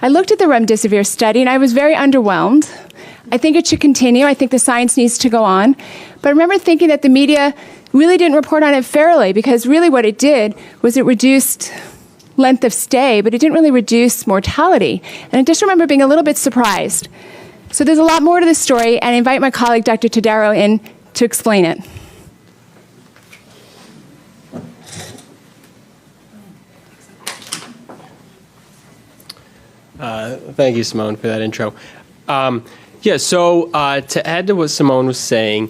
I looked at the Remdesivir study, and I was very underwhelmed. I think it should continue. I think the science needs to go on. But I remember thinking that the media really didn't report on it fairly, because really what it did was it reduced length of stay, but it didn't really reduce mortality. And I just remember being a little bit surprised. So there's a lot more to this story, and I invite my colleague, Dr. Tadaro, in to explain it. Thank you, Simone, for that intro. So to add to what Simone was saying,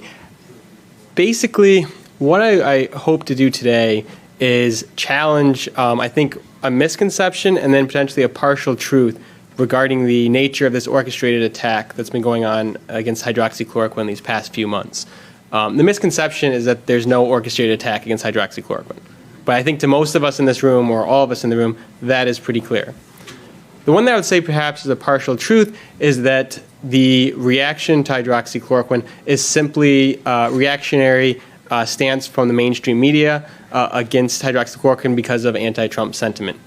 basically what I hope to do today is challenge, I think, a misconception and then potentially a partial truth regarding the nature of this orchestrated attack that's been going on against hydroxychloroquine these past few months. The misconception is that there's no orchestrated attack against hydroxychloroquine. But I think to most of us in this room, or all of us in the room, that is pretty clear. The one that I would say perhaps is a partial truth is that the reaction to hydroxychloroquine is simply reactionary stance from the mainstream media against hydroxychloroquine because of anti-Trump sentiment.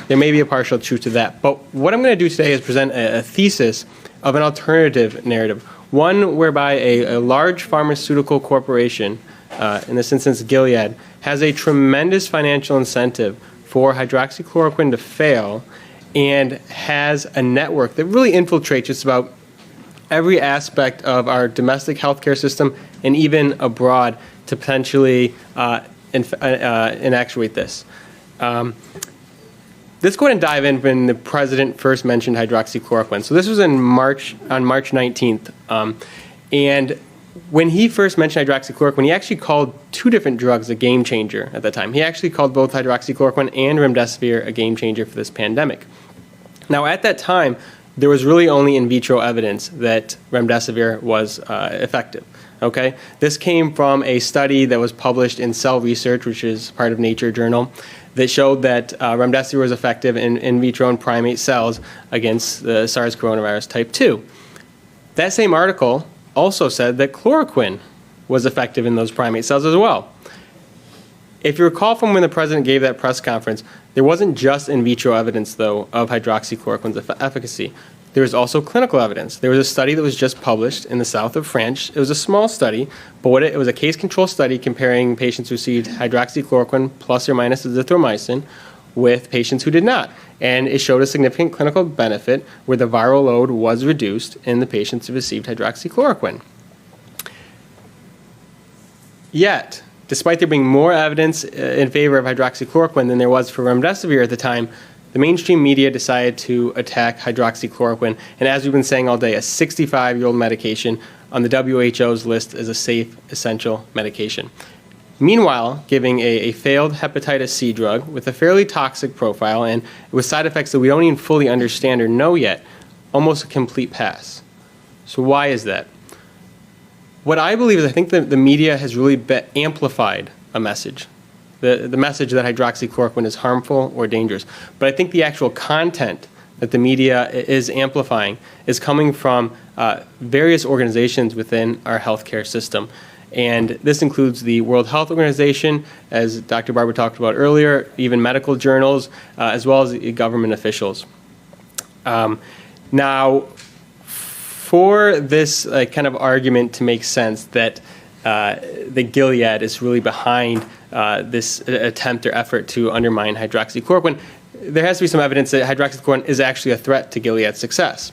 There may be a partial truth to that. But what I'm going to do today is present a thesis of an alternative narrative, one whereby a large pharmaceutical corporation, in this instance Gilead, has a tremendous financial incentive for hydroxychloroquine to fail and has a network that really infiltrates just about every aspect of our domestic healthcare system and even abroad to potentially inactuate this. Let's go ahead and dive in when the president first mentioned hydroxychloroquine. So this was on March 19th. And when he first mentioned hydroxychloroquine, he actually called two different drugs a game changer at that time. He actually called both hydroxychloroquine and Remdesivir a game changer for this pandemic. Now, at that time, there was really only in vitro evidence that Remdesivir was effective. Okay, this came from a study that was published in Cell Research, which is part of Nature journal, that showed that Remdesivir was effective in vitro and primate cells against the SARS coronavirus type 2. That same article also said that chloroquine was effective in those primate cells as well. If you recall from when the president gave that press conference, there wasn't just in vitro evidence, though, of hydroxychloroquine's efficacy. There was also clinical evidence. There was a study that was just published in the south of France. It was a small study, but it was a case-control study comparing patients who received hydroxychloroquine plus or minus azithromycin with patients who did not. And it showed a significant clinical benefit where the viral load was reduced in the patients who received hydroxychloroquine. Yet, despite there being more evidence in favor of hydroxychloroquine than there was for Remdesivir at the time, the mainstream media decided to attack hydroxychloroquine, and as we've been saying all day, a 65-year-old medication on the WHO's list as a safe, essential medication. Meanwhile, giving a failed hepatitis C drug with a fairly toxic profile and with side effects that we don't even fully understand or know yet, almost a complete pass. So why is that? What I believe is I think that the media has really amplified a message. The message that hydroxychloroquine is harmful or dangerous. But I think the actual content that the media is amplifying is coming from various organizations within our healthcare system. And this includes the World Health Organization, as Dr. Barber talked about earlier, even medical journals, as well as government officials. Now, for this kind of argument to make sense that the Gilead is really behind this attempt or effort to undermine hydroxychloroquine, there has to be some evidence that hydroxychloroquine is actually a threat to Gilead's success.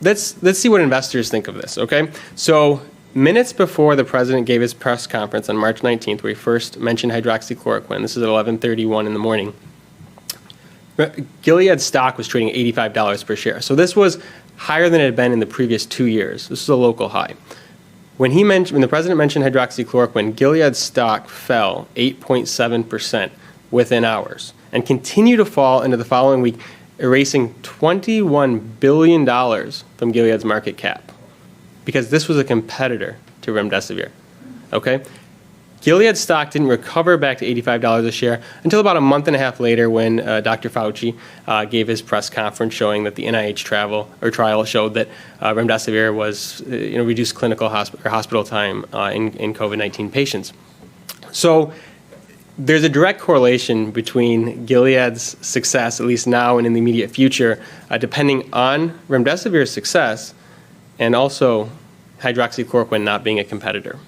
Let's see what investors think of this, okay? So minutes before the president gave his press conference on March 19th, where he first mentioned hydroxychloroquine, this is at 11:31 in the morning, Gilead's stock was trading $85 per share. So this was higher than it had been in the previous 2 years. This is a local high. When the president mentioned hydroxychloroquine, Gilead's stock fell 8.7% within hours and continued to fall into the following week, erasing $21 billion from Gilead's market cap because this was a competitor to Remdesivir. Okay? Gilead's stock didn't recover back to $85 a share until about a month and a half later when Dr. Fauci gave his press conference showing that the NIH trial showed that Remdesivir was reduced clinical hospital time in COVID-19 patients. So there's a direct correlation between Gilead's success, at least now and in the immediate future, depending on Remdesivir's success and also hydroxychloroquine not being a competitor.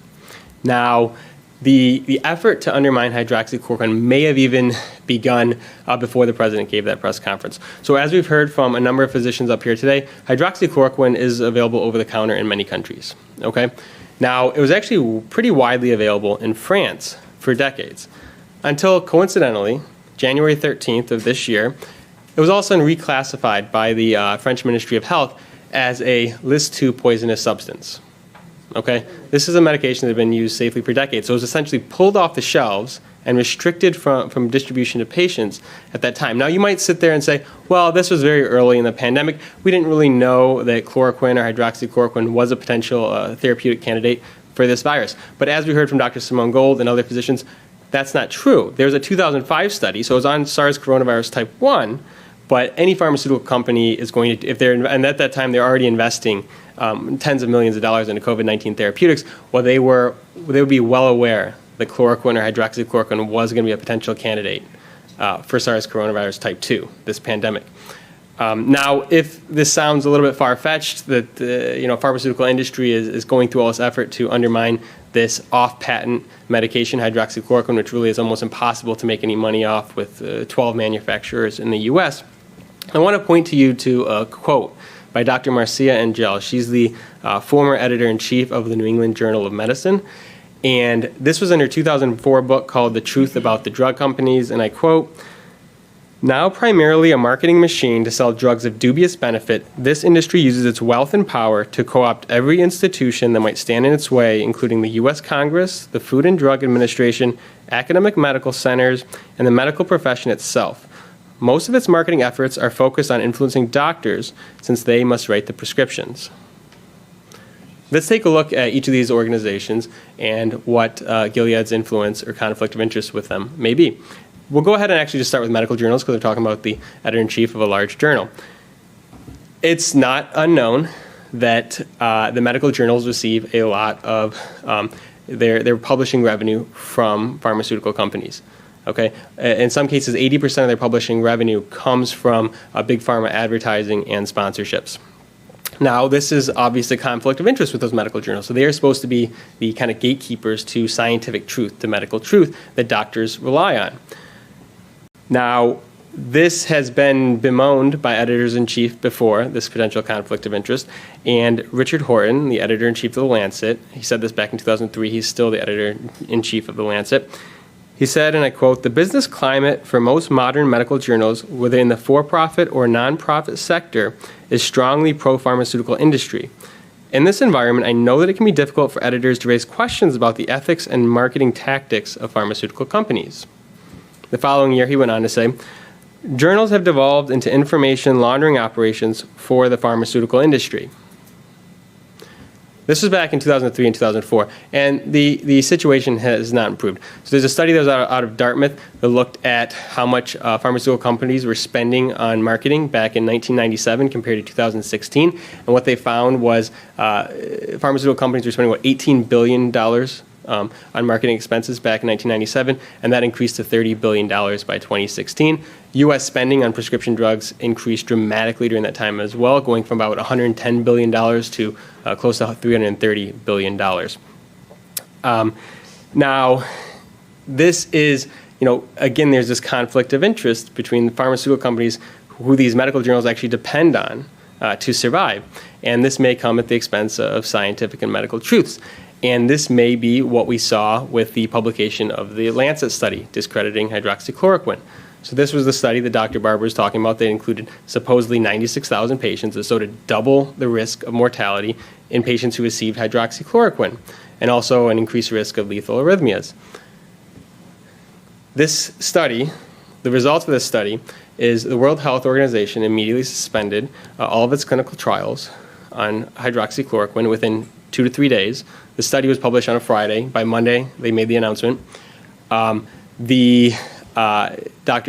Now, the effort to undermine hydroxychloroquine may have even begun before the president gave that press conference. So as we've heard from a number of physicians up here today, hydroxychloroquine is available over the counter in many countries, okay? Now, it was actually pretty widely available in France for decades, until coincidentally, January 13th of this year, it was all of a sudden reclassified by the French Ministry of Health as a List 2 poisonous substance. Okay, this is a medication that had been used safely for decades, so it was essentially pulled off the shelves and restricted from distribution to patients at that time. Now, you might sit there and say, well, this was very early in the pandemic. We didn't really know that chloroquine or hydroxychloroquine was a potential therapeutic candidate for this virus. But as we heard from Dr. Simone Gold and other physicians, that's not true. There was a 2005 study, so it was on SARS coronavirus type 1, but any pharmaceutical company is going to, if they're, and at that time they're already investing tens of millions of dollars into COVID-19 therapeutics, well, they would be well aware that chloroquine or hydroxychloroquine was going to be a potential candidate for SARS coronavirus type 2, this pandemic. Now, if this sounds a little bit far-fetched, that the pharmaceutical industry is going through all this effort to undermine this off-patent medication, hydroxychloroquine, which really is almost impossible to make any money off with 12 manufacturers in the U.S., I want to point to you to a quote by Dr. Marcia Angel. She's the former editor-in-chief of the New England Journal of Medicine. And this was in her 2004 book called The Truth About the Drug Companies, and I quote, "Now primarily a marketing machine to sell drugs of dubious benefit, this industry uses its wealth and power to co-opt every institution that might stand in its way, including the U.S. Congress, the Food and Drug Administration, academic medical centers, and the medical profession itself. Most of its marketing efforts are focused on influencing doctors since they must write the prescriptions." Let's take a look at each of these organizations and what Gilead's influence or conflict of interest with them may be. We'll go ahead and actually just start with medical journals because they're talking about the editor-in-chief of a large journal. It's not unknown that the medical journals receive a lot of their publishing revenue from pharmaceutical companies. Okay, in some cases, 80% of their publishing revenue comes from big pharma advertising and sponsorships. Now, this is obviously a conflict of interest with those medical journals. So they are supposed to be the kind of gatekeepers to scientific truth, to medical truth that doctors rely on. Now, this has been bemoaned by editors-in-chief before, this potential conflict of interest. And Richard Horton, the editor-in-chief of The Lancet, he said this back in 2003. He's still the editor-in-chief of The Lancet. He said, and I quote, "The business climate for most modern medical journals, whether in the for-profit or non-profit sector, is strongly pro-pharmaceutical industry. In this environment, I know that it can be difficult for editors to raise questions about the ethics and marketing tactics of pharmaceutical companies." The following year, he went on to say, "Journals have devolved into information laundering operations for the pharmaceutical industry." This was back in 2003 and 2004, and the situation has not improved. So there's a study that was out of Dartmouth that looked at how much pharmaceutical companies were spending on marketing back in 1997 compared to 2016, and what they found was pharmaceutical companies were spending, what, $18 billion on marketing expenses back in 1997, and that increased to $30 billion by 2016. U.S. spending on prescription drugs increased dramatically during that time as well, going from about $110 billion to close to $330 billion. Now, this is, again, there's this conflict of interest between the pharmaceutical companies who these medical journals actually depend on to survive, and this may come at the expense of scientific and medical truths. And this may be what we saw with the publication of the Lancet study discrediting hydroxychloroquine. So this was the study that Dr. Barber was talking about that included supposedly 96,000 patients, that showed to double the risk of mortality in patients who received hydroxychloroquine, and also an increased risk of lethal arrhythmias. This study, the results of this study, is the World Health Organization immediately suspended all of its clinical trials on hydroxychloroquine within 2 to 3 days. The study was published on a Friday. By Monday, they made the announcement. Dr.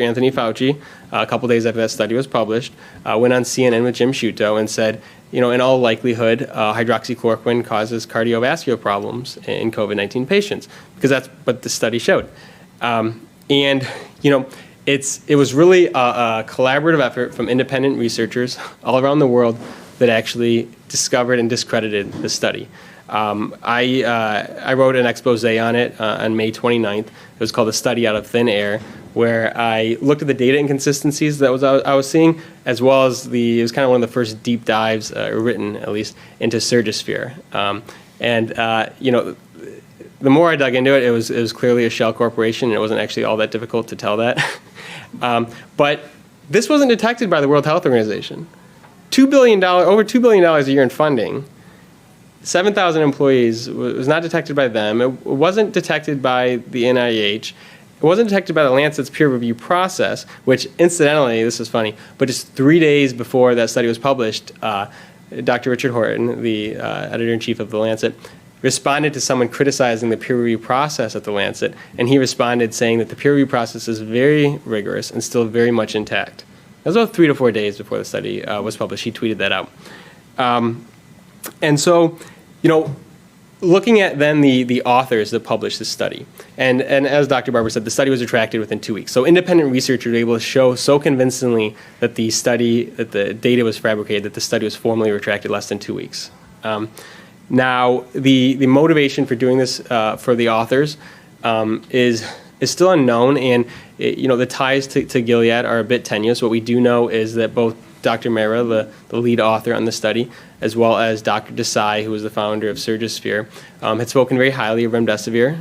Anthony Fauci, a couple days after that study was published, went on CNN with Jim Sciutto and said, in all likelihood, hydroxychloroquine causes cardiovascular problems in COVID-19 patients, because that's what the study showed. And, it was really a collaborative effort from independent researchers all around the world that actually discovered and discredited the study. I wrote an expose on it on May 29th. It was called "A Study Out of Thin Air," where I looked at the data inconsistencies that I was seeing, as well as it was kind of one of the first deep dives, written at least, into Remdesivir. The more I dug into it, it was clearly a shell corporation, and it wasn't actually all that difficult to tell that. But this wasn't detected by the World Health Organization. Over $2 billion a year in funding, 7,000 employees, was not detected by them. It wasn't detected by the NIH. It wasn't detected by the Lancet's peer review process, which incidentally, this is funny, but just 3 days before that study was published, Dr. Richard Horton, the editor-in-chief of the Lancet, responded to someone criticizing the peer review process at the Lancet, and he responded saying that the peer review process is very rigorous and still very much intact. That was about 3 to 4 days before the study was published. He tweeted that out. And so, looking at then the authors that published this study, and as Dr. Barber said, the study was retracted within 2 weeks. So independent researchers were able to show so convincingly that the data was fabricated, that the study was formally retracted less than 2 weeks. Now, the motivation for doing this for the authors is still unknown, and the ties to Gilead are a bit tenuous. What we do know is that both Dr. Mehra, the lead author on the study, as well as Dr. Desai, who was the founder of Remdesivir, had spoken very highly of Remdesivir,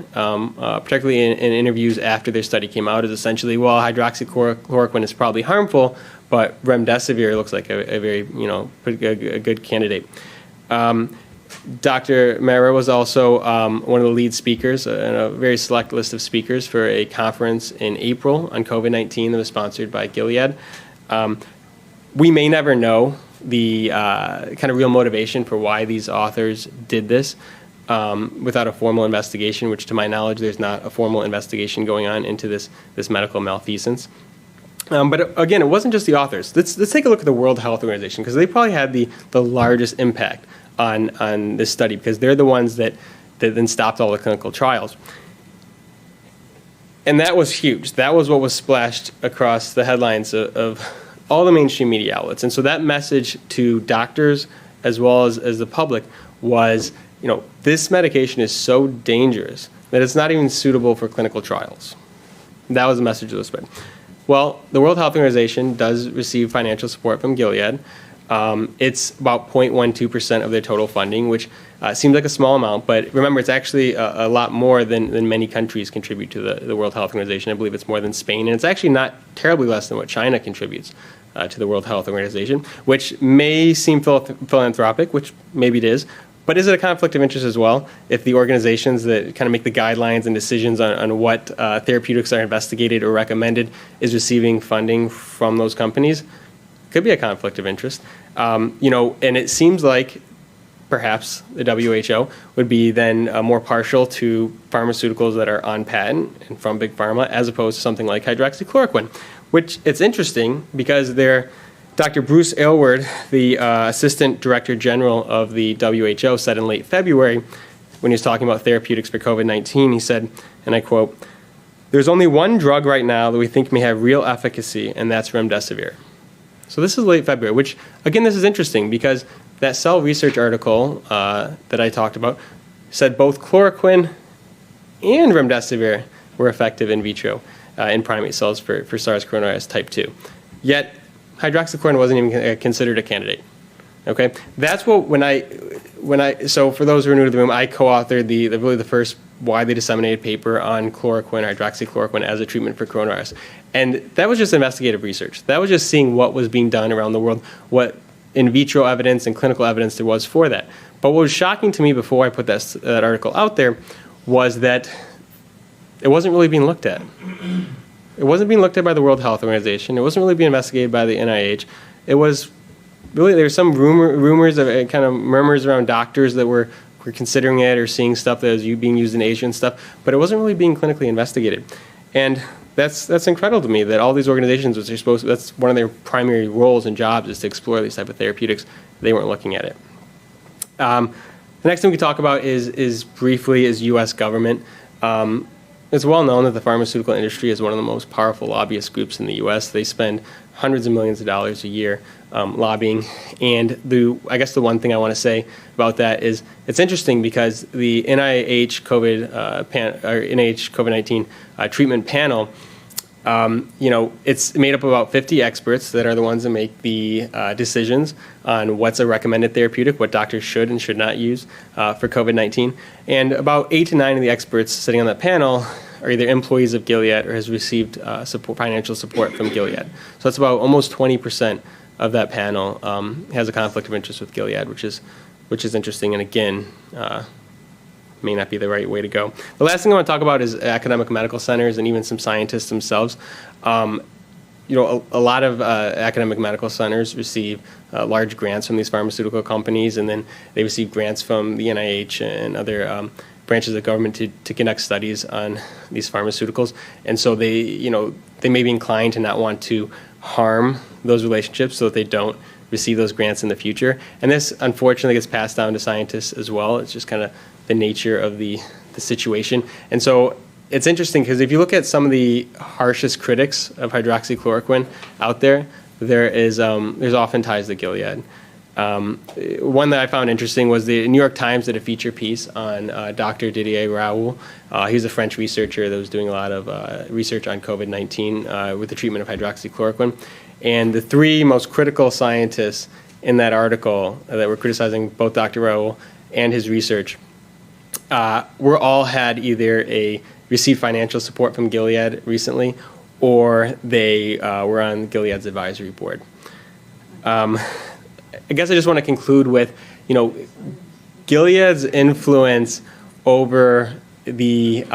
particularly in interviews after their study came out, as essentially, well, hydroxychloroquine is probably harmful, but Remdesivir looks like a very, a good candidate. Dr. Mehra was also one of the lead speakers in a very select list of speakers for a conference in April on COVID-19 that was sponsored by Gilead. We may never know the kind of real motivation for why these authors did this without a formal investigation, which to my knowledge there's not a formal investigation going on into this medical malfeasance. But again, it wasn't just the authors. Let's take a look at the World Health Organization, because they probably had the largest impact on this study, because they're the ones that then stopped all the clinical trials. And that was huge. That was what was splashed across the headlines of all the mainstream media outlets. And so that message to doctors as well as the public was, this medication is so dangerous that it's not even suitable for clinical trials. That was the message that was spread. Well, the World Health Organization does receive financial support from Gilead. It's about 0.12% of their total funding, which seems like a small amount, but remember, it's actually a lot more than many countries contribute to the World Health Organization. I believe it's more than Spain, and it's actually not terribly less than what China contributes to the World Health Organization, which may seem philanthropic, which maybe it is, but is it a conflict of interest as well if the organizations that kind of make the guidelines and decisions on what therapeutics are investigated or recommended is receiving funding from those companies? Could be a conflict of interest. And it seems like perhaps the WHO would be then more partial to pharmaceuticals that are on patent and from Big Pharma, as opposed to something like hydroxychloroquine, which it's interesting because Dr. Bruce Aylward, the Assistant Director General of the WHO, said in late February, when he was talking about therapeutics for COVID-19, he said, and I quote, "There's only one drug right now that we think may have real efficacy, and that's Remdesivir." So this is late February, which, again, this is interesting because that Cell Research article that I talked about said both chloroquine and Remdesivir were effective in vitro in primate cells for SARS coronavirus type 2. Yet, hydroxychloroquine wasn't even considered a candidate. Okay, that's what so for those who are new to the room, I co-authored the first widely disseminated paper on chloroquine, hydroxychloroquine as a treatment for coronavirus, and that was just investigative research. That was just seeing what was being done around the world, what in vitro evidence and clinical evidence there was for that. But what was shocking to me before I put that article out there was that it wasn't really being looked at. It wasn't being looked at by the World Health Organization. It wasn't really being investigated by the NIH. It was really, there were some rumors of kind of murmurs around doctors that were considering it or seeing stuff that was being used in Asia and stuff, but it wasn't really being clinically investigated. And that's incredible to me that all these organizations, which are supposed to, that's one of their primary roles and jobs is to explore these type of therapeutics, they weren't looking at it. The next thing we talk about is briefly U.S. government. it's well known that the pharmaceutical industry is one of the most powerful lobbyist groups in the U.S. They spend hundreds of millions of dollars a year lobbying. And I guess the one thing I want to say about that is it's interesting because the NIH COVID-19 treatment panel, it's made up of about 50 experts that are the ones that make the decisions on what's a recommended therapeutic, what doctors should and should not use for COVID-19. And about 8 to 9 of the experts sitting on that panel are either employees of Gilead or has received financial support from Gilead. So that's about almost 20% of that panel has a conflict of interest with Gilead, which is interesting. And again, may not be the right way to go. The last thing I want to talk about is academic medical centers and even some scientists themselves. A lot of academic medical centers receive large grants from these pharmaceutical companies, and then they receive grants from the NIH and other branches of government to conduct studies on these pharmaceuticals. And so they may be inclined to not want to harm those relationships so that they don't receive those grants in the future. And this, unfortunately, gets passed down to scientists as well. It's just kind of the nature of the situation. And so it's interesting because if you look at some of the harshest critics of hydroxychloroquine out there, there's often ties to Gilead. One that I found interesting was the New York Times did a feature piece on Dr. Didier Raoult. He's a French researcher that was doing a lot of research on COVID-19 with the treatment of hydroxychloroquine. And the 3 most critical scientists in that article that were criticizing both Dr. Raoult and his research were all had either received financial support from Gilead recently, or they were on Gilead's advisory board. I guess I just want to conclude with, Gilead's influence over the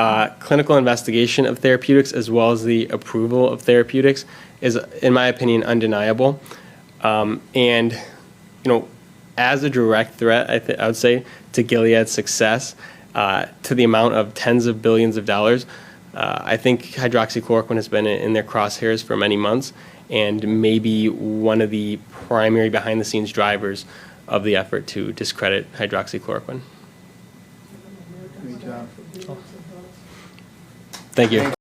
clinical investigation of therapeutics as well as the approval of therapeutics is, in my opinion, undeniable. And as a direct threat, I would say, to Gilead's success, to the amount of tens of billions of dollars, I think hydroxychloroquine has been in their crosshairs for many months and maybe one of the primary behind-the-scenes drivers of the effort to discredit hydroxychloroquine. Great job. Thank you.